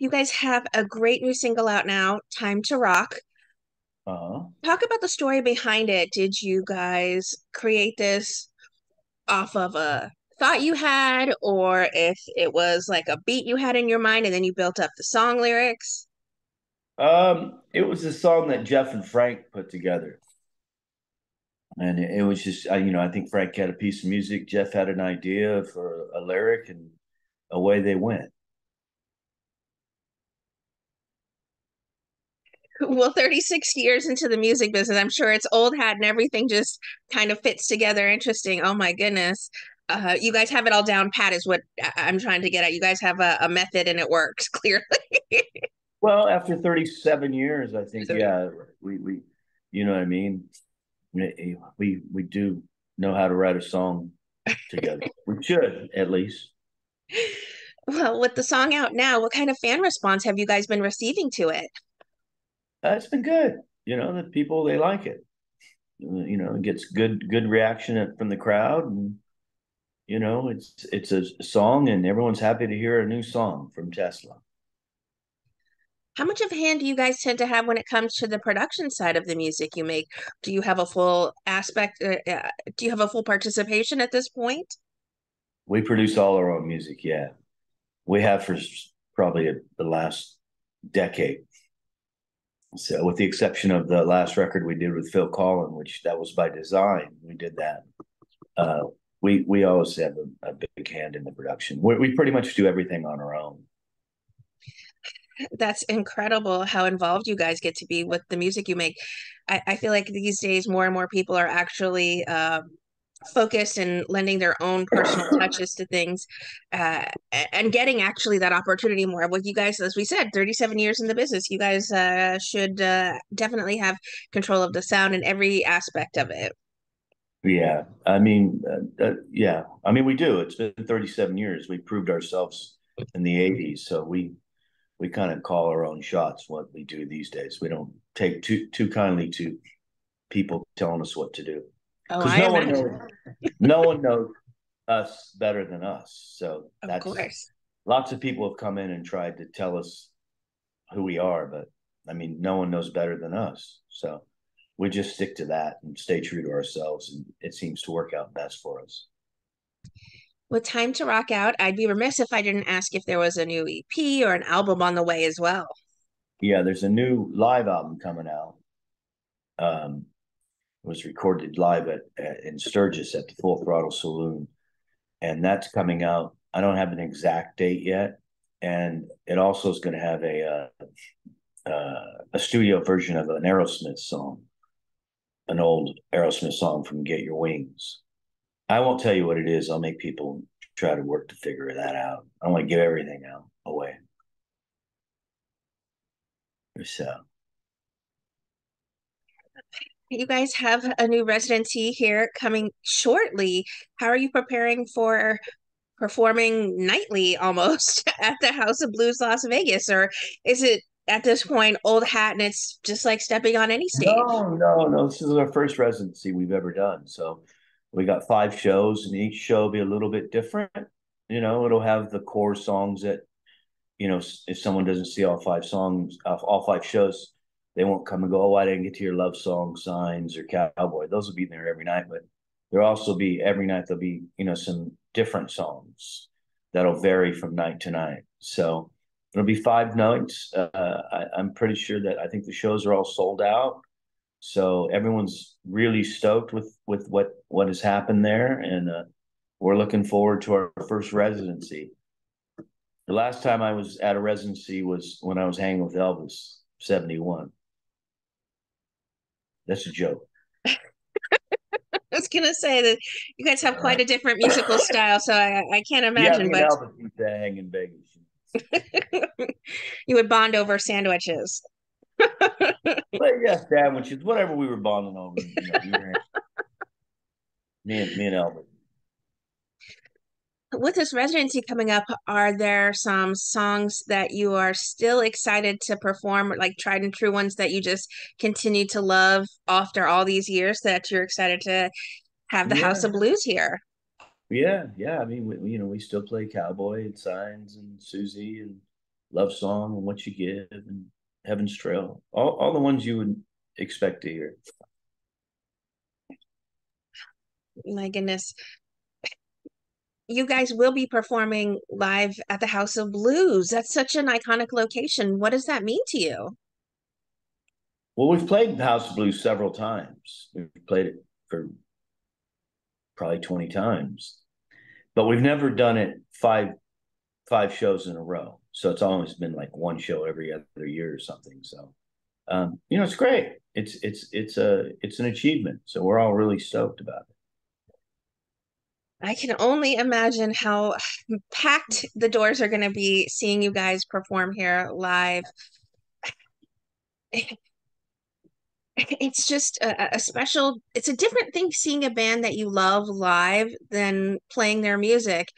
You guys have a great new single out now, Time to Rock. Uh-huh. Talk about the story behind it. Did you guys create this off of a thought you had, or if it was like a beat you had in your mind and then you built up the song lyrics? It was a song that Jeff and Frank put together, and it was just, I think Frank had a piece of music, Jeff had an idea for a lyric, and away they went. Well, 36 years into the music business, I'm sure it's old hat and everything just kind of fits together. Interesting. Oh my goodness. You guys have it all down pat, is what I'm trying to get at. You guys have a method and it works clearly. Well, after 37 years, I think, yeah, we, you know what I mean? We do know how to write a song together. We should, at least. Well, with the song out now, what kind of fan response have you guys been receiving to it? It's been good. The people, they like it. It gets good reaction from the crowd, and it's a song, and everyone's happy to hear a new song from Tesla. How much of a hand do you guys tend to have when it comes to the production side of the music you make? Do you have a full aspect? Do you have a full participation at this point? We produce all our own music, yeah. We have for probably the last decade. So, with the exception of the last record we did with Phil Collin, which that was by design, we did that. Uh, we always have a big hand in the production. We pretty much do everything on our own. That's incredible how involved you guys get to be with the music you make. I feel like these days more and more people are actually focused and lending their own personal touches to things, uh, and getting actually that opportunity more. What you guys, as we said, 37 years in the business, you guys should definitely have control of the sound and every aspect of it. Yeah, yeah. We do. It's been 37 years. We proved ourselves in the 80s, so we kind of call our own shots what we do these days. We don't take too kindly to people telling us what to do, Oh, because I imagine. no one knows us better than us. So Of that's course. lots of people have come in and tried to tell us who we are, but no one knows better than us. So we just stick to that and stay true to ourselves, and it seems to work out best for us. With Time to Rock Out, I'd be remiss if I didn't ask if there was a new EP or an album on the way as well. Yeah, there's a new live album coming out. It was recorded live in Sturgis at the Full Throttle Saloon, and that's coming out. I don't have an exact date yet, and it also is going to have a studio version of an Aerosmith song, an old Aerosmith song from Get Your Wings. I won't tell you what it is. I'll make people try to work to figure that out. I don't want to give everything out away. So You guys have a new residency here coming shortly. How are you preparing for performing nightly almost at the House of Blues Las Vegas? Or is it at this point old hat and it's just like stepping on any stage? no. This is our first residency we've ever done. So we got 5 shows, and each show will be a little bit different. It'll have the core songs that, if someone doesn't see all 5 songs, all 5 shows, they won't come and go, oh, I didn't get to your love song, Signs, or Cowboy. Those will be there every night, but there'll also be every night there'll be, some different songs that'll vary from night to night. So it'll be 5 nights. I'm pretty sure that I think the shows are all sold out. So everyone's really stoked with what has happened there, and we're looking forward to our first residency. The last time I was at a residency was when I was hanging with Elvis, 71. That's a joke. I was gonna say that you guys have quite a different musical style, so I can't Yeah, imagine, me and but Elvis used to hang in Vegas. you would bond over sandwiches. But yeah, sandwiches, whatever we were bonding over, we were me and Elvis. With this residency coming up, are there some songs that you are still excited to perform, like tried and true ones that you just continue to love after all these years that you're excited to have the House Yeah, of Blues here? yeah. We still play Cowboy and Signs and Susie, and Love Song and What You Give and Heaven's Trail, all the ones you would expect to hear. My goodness. You guys will be performing live at the House of Blues. That's such an iconic location. What does that mean to you? Well, we've played House of Blues several times. We've played it for probably 20 times, but we've never done it five shows in a row. So it's always been like one show every other year or something. So it's great. It's an achievement. So we're all really stoked about it. I can only imagine how packed the doors are going to be seeing you guys perform here live. It's just a special, it's a different thing seeing a band that you love live than playing their music.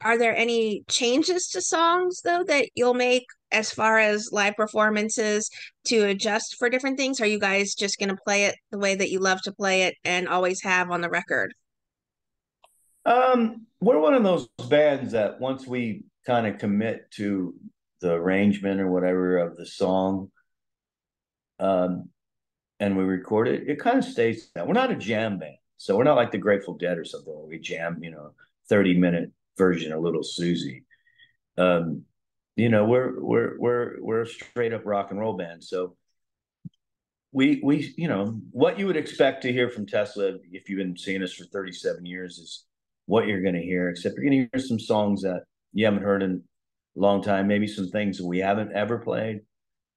Are there any changes to songs though that you'll make as far as live performances to adjust for different things? Are you guys just going to play it the way that you love to play it and always have on the record? We're one of those bands that once we kind of commit to the arrangement or whatever of the song, um, and we record it, it kind of stays that. We're not a jam band. So we're not like the Grateful Dead or something where we jam, 30-minute version of Little Susie. Um, we're a straight up rock and roll band. So we what you would expect to hear from Tesla if you've been seeing us for 37 years is what you're going to hear, except you're going to hear some songs that you haven't heard in a long time, maybe some things that we haven't ever played,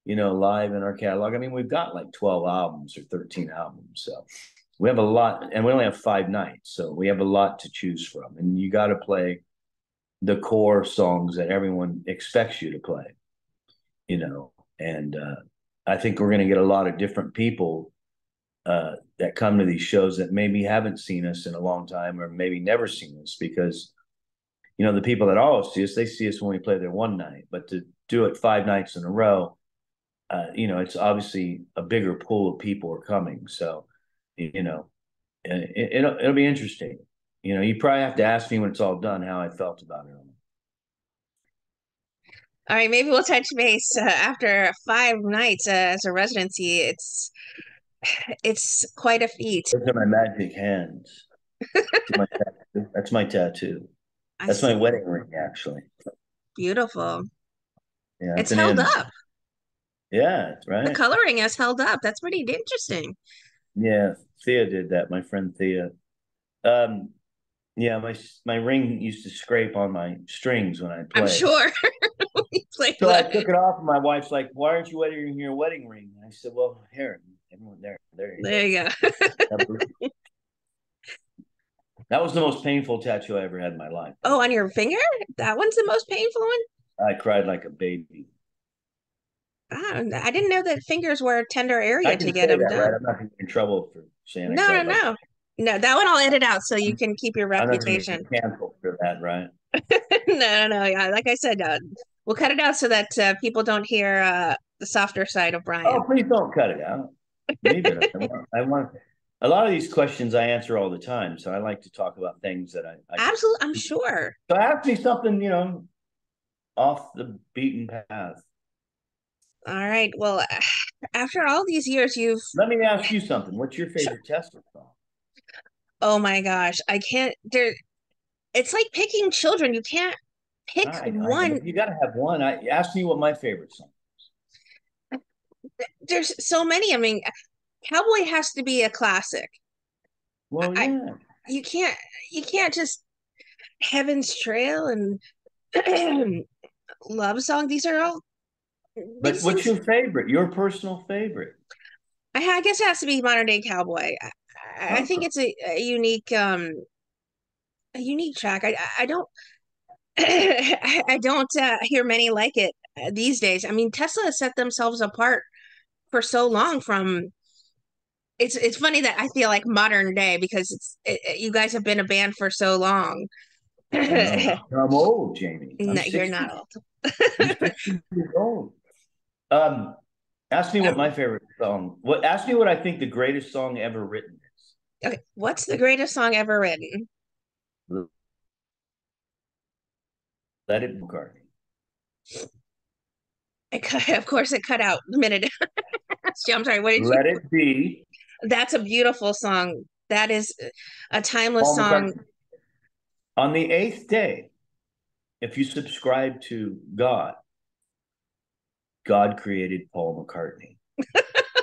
live in our catalog. I mean, we've got like 12 albums or 13 albums. So we have a lot, and we only have 5 nights. So we have a lot to choose from. And you got to play the core songs that everyone expects you to play, and I think we're going to get a lot of different people that come to these shows that maybe haven't seen us in a long time or maybe never seen us because the people that always see us, they see us when we play there one night, but to do it 5 nights in a row, it's obviously a bigger pool of people are coming. So, it'll be interesting. You probably have to ask me when it's all done how I felt about it. All right, maybe we'll touch base after 5 nights as a residency. It's quite a feat. Those are my magic hands. That's my tattoo. I That's my see. wedding ring, actually. Beautiful. Yeah, it's It's an held M. up. Yeah, The right. coloring has held up. That's pretty interesting. Yeah, Thea did that. My friend Thea. Um, yeah, my ring used to scrape on my strings when I I'm play. sure we played So I took it off, and my wife's like, "Why aren't you wearing your wedding ring?" And I said, "Well, here, everyone, there you There you go. go." That was the most painful tattoo I ever had in my life, by Oh, the on way. your finger? That one's the most painful one? I cried like a baby. I didn't know that fingers were a tender I ame to can get say them that, right? done. I'm not going to get in trouble for saying I No, no, cried like. no. No, that one I'll edit out so you can keep your I'm not going to reputation. get canceled for that, right? No, no, no. Yeah, like I said, we'll cut it out so that people don't hear the softer side of Oh, Brian. please don't cut it out. Leave it. I want a lot of these questions I answer all the time, so I like to talk about things that I can. Absolutely, I'm sure. So ask me something, off the beaten path. All right. Well, after all these years, you've. Let me ask you something. What's your Sure. favorite Tesla song? Oh my gosh, I can't. There. It's like picking children. You can't pick I know, one. but you got to have one. I ask me what my favorite song. There's so many. I mean, Cowboy has to be a classic. Well, I yeah, you can't you can't just Heaven's Trail and Love Song. These are all but these what's things. your favorite? Your personal favorite? I guess it has to be Modern Day Cowboy. I think Oh, it's a unique track. I don't I don't hear many like it these days. I mean, Tesla has set themselves apart for so long from. It's funny that I feel like modern day because you guys have been a band for so long. I know. No, I'm old, Jamie. I'm you're 60. not old. I'm 60 years old. Um, Ask me what my favorite song. Ask me what I think the greatest song ever written Okay, what's the greatest song ever written? is. Let It McCartney. Of course, it cut out the minute. I'm sorry. What did you? Let It Be, That's a beautiful song. That is a timeless Paul song. McCartney. On the eighth day, if you subscribe to God, God created Paul McCartney.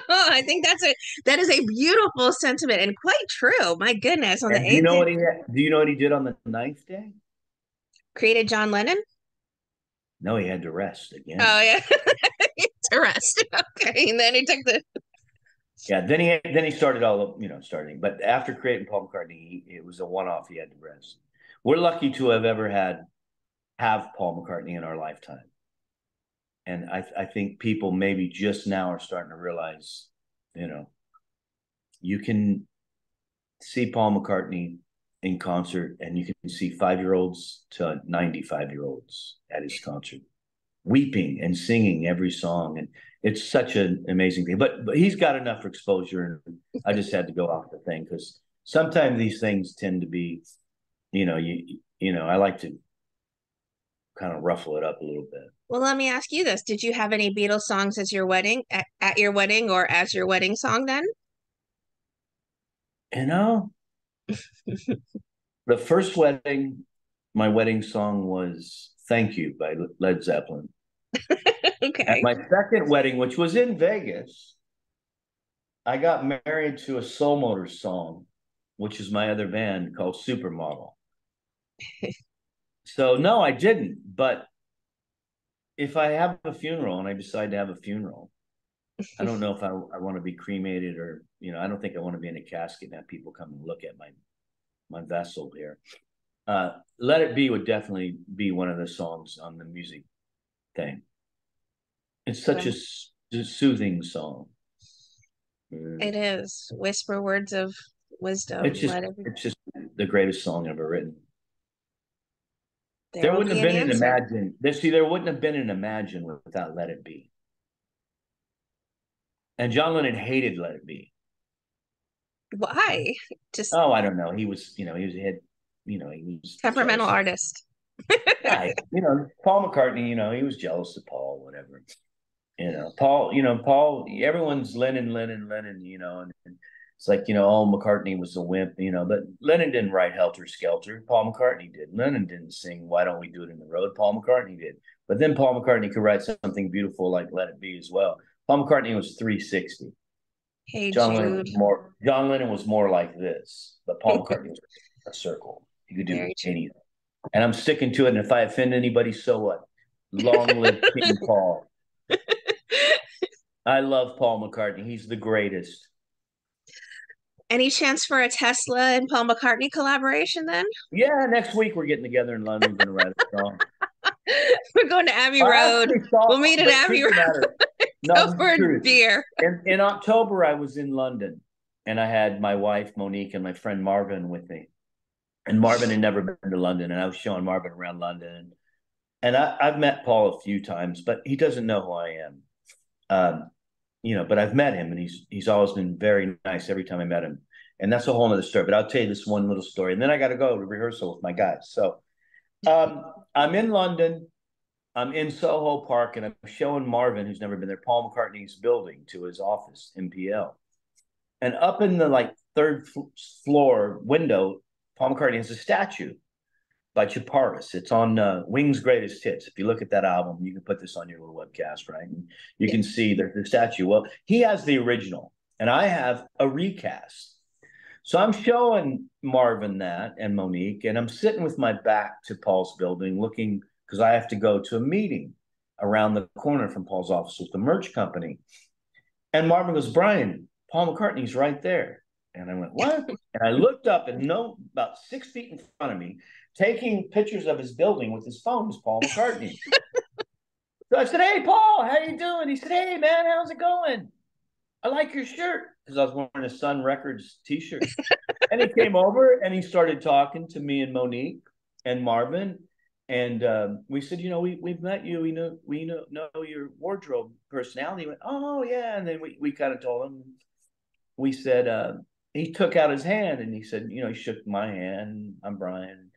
I think that is a beautiful sentiment and quite true. My goodness, on the And eighth day, do you know what he did on the ninth day? created John Lennon. No, he had to rest Oh again. yeah, to rest. Okay, and then he took the. Yeah, then he started starting. But after creating Paul McCartney, it was a one off. He had to rest. We're lucky to have ever have Paul McCartney in our lifetime, and I think people maybe just now are starting to realize, you know, you can see Paul McCartney in concert, and you can see 5 year olds to 95 year olds at his concert, weeping and singing every song, and it's such an amazing thing. But he's got enough exposure, and I just had to go off the thing because sometimes these things tend to be, I like to kind of ruffle it up a little bit. Well, let me ask you this: did you have any Beatles songs as your wedding at your wedding or as your wedding song then? You know, the first wedding, my wedding song was "Thank You" by Led Zeppelin. At Okay. my second wedding, which was in Vegas, I got married to a Soul Motors song, which is my other band called Supermodel. So no, I didn't. But if I have a funeral and I decide to have a funeral, I don't know if I want to be cremated or, I don't think I want to be in a casket and have people come and look at my vessel here. Let It Be would definitely be one of the songs on the music thing. It's such Well, a soothing song. Mm. it is. Whisper words of It's wisdom. just Let it. it's just the greatest song ever written. There There will wouldn't be have an been an answer. Imagine. There wouldn't have been an Imagine without Let It Be. And John Lennon hated Let It Be. Why? Just Oh, I don't know. He was he was temperamental jealous of, artist. yeah, Paul McCartney, he was jealous of Paul, whatever. Paul, everyone's Lennon, and it's like, oh, McCartney was a wimp, but Lennon didn't write Helter Skelter. Paul McCartney did. Lennon didn't sing Why Don't We Do It in the Road. Paul McCartney did. But then Paul McCartney could write something beautiful like Let It Be as well. Paul McCartney was 360. Hey Jude. John Lennon was more like this, but Paul McCartney was a circle. He could do Very true. anything. And I'm sticking to it. And if I offend anybody, so what? Long live King Paul. I love Paul McCartney. He's the greatest. Any chance for a Tesla and Paul McCartney collaboration then? Yeah, next week we're getting together in London. We're going to write a song. We're going to Abbey I Road. actually We'll saw, meet at but Abbey truth of Road. the matter, no, Go this for is a true. beer. In October, I was in London, and I had my wife Monique and my friend Marvin with me. And Marvin had never been to London, and I was showing Marvin around London. And I've met Paul a few times, but he doesn't know who I am. But I've met him, and he's always been very nice every time I met him. And that's a whole other story. But I'll tell you this one little story, and then I got to go to rehearsal with my guys. So I'm in London. I'm in Soho Park, and I'm showing Marvin, who's never been there, Paul McCartney's building to his office, MPL. And up in the third floor window, Paul McCartney has a statue by Chaparris. It's on Wings' Greatest Hits. If you look at that album, you can put this on your little webcast, right? And you Yeah. can see the statue. Well, he has the original, and I have a recast. So I'm showing Marvin that and Monique, and I'm sitting with my back to Paul's building looking because I have to go to a meeting around the corner from Paul's office with the merch company. And Marvin goes, Brian, Paul McCartney's right there. And I went, what? And I looked up and no, about 6 feet in front of me, taking pictures of his building with his phone was Paul McCartney. So I said, hey, Paul, how you doing? He said, hey, man, how's it going? I like your shirt because I was wearing a Sun Records t-shirt. And he came over and he started talking to me and Monique and Marvin. And we said, we've met you. We know your wardrobe personality. He went, oh, yeah. And then we kind of told him, we said, he took out his hand and he said, he shook my hand. I'm Brian.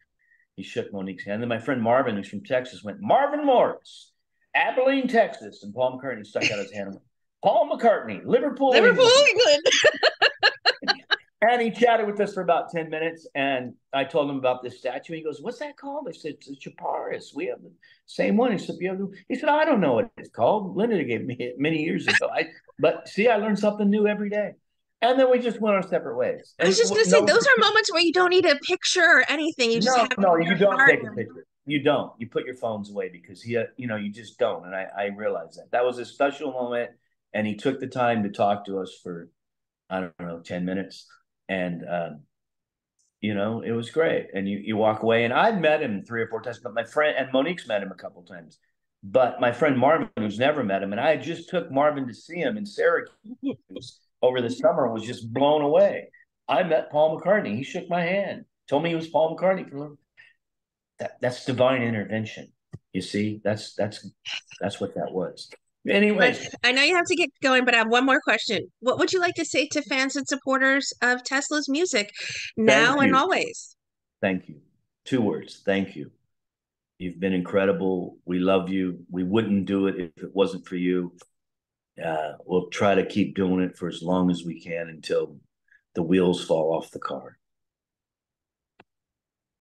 He shook Monique's hand. And then my friend Marvin, who's from Texas, went, Marvin Morris. Abilene, Texas. And Paul McCartney stuck out his hand. Paul McCartney, Liverpool, Liverpool, England. England. And he chatted with us for about 10 minutes. And I told him about this statue. He goes, what's that called? I said, it's a Chaparis. We have the same one. He said, I don't know what it's called. Linda gave me it many years ago. But see, I learned something new every day. And then we just went our separate ways. I was And just going to say, no, those are moments where you don't need a picture or anything. You just have it no, in you your don't heart. take a picture. You don't. You put your phones away because you just don't. And I realized that was a special moment. And he took the time to talk to us for, I don't know, 10 minutes. And, it was great. And you walk away. And I'd met him 3 or 4 times, but my friend and Monique's met him a couple of times. But my friend Marvin, who's never met him, and I just took Marvin to see him in Syracuse over the summer, and was just blown away. I met Paul McCartney. He shook my hand, told me he was Paul McCartney. That's divine intervention. You see, that's what that was. But Anyways, I know you have to get going, but I have one more question. What would you like to say to fans and supporters of Tesla's music now thank and you. always? Thank you. 2 words. Thank you. You've been incredible. We love you. We wouldn't do it if it wasn't for you. We'll try to keep doing it for as long as we can until the wheels fall off the car.